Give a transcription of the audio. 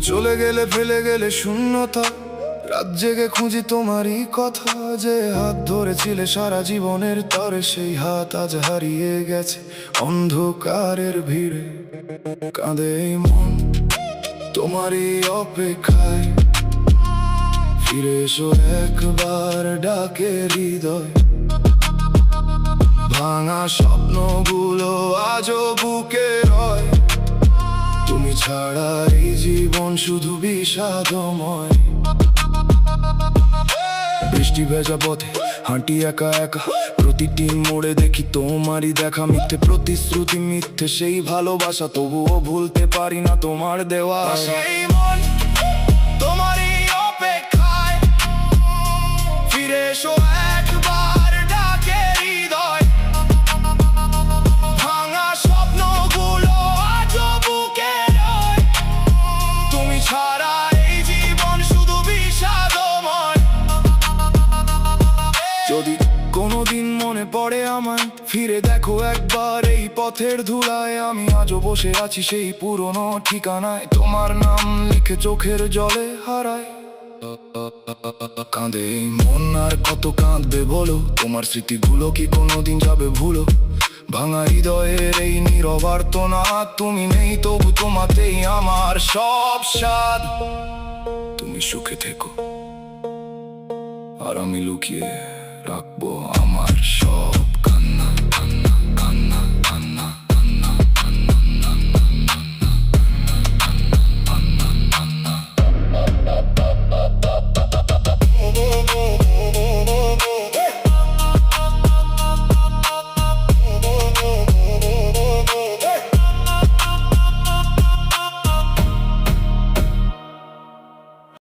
চলে গেলে ফেলে গেলে শূন্যতা, রাত জেগে খুঁজি তোমারই কথা। যে হাত ধরেছিলে সারা জীবনের তরে, সেই হাত আজ হারিয়ে গেছে অন্ধকারের ভিড়ে। কাঁদে এই মন তোমারই অপেক্ষায়, ফিরে এসো একবার ডাকে হৃদয়। ভাঙা স্বপ্নগুলো আজও বুকে রয়, তুমি ছাড়া এই জীবন শুধু বিষাদময়। বৃষ্টি ভেজা পথে হাঁটি একা একা, প্রতিটি মোড়ে দেখি তোমারই দেখা। মিথ্যে প্রতিশ্রুতি, মিথ্যে সেই ভালোবাসা, তবুও ভুলতে পারি না তোমার দেওয়া। সেই মন তোমারই অপেক্ষায়, ফিরে এসো একবার ডাকে হৃদয়। ভাঙা স্বপ্নগুলো আজও বুকে রয়, তুমি ছাড়া এই জীবন শুধু বিষাদময়। যদি কোনোদিন মনে পড়ে আমায়, ফিরে দেখো একবার এই পথের ধুলায়। আমি আজও বসে আছি সেই পুরনো ঠিকানায়, তোমার নাম লিখে চোখের জলে হারায়। কাঁদে এই মন আর কত কাঁদবে বলো, তোমার স্মৃতিগুলো কি কোনোদিন যাবে ভুলো? ভাঙা হৃদয়ের এই নীরব আর্তনা, তুমি নেই তবু তোমাতেই আমার সব স্বাদ। তুমি সুখে থেকো আর আমি লুকিয়ে রাখবো আমার সব কান্না।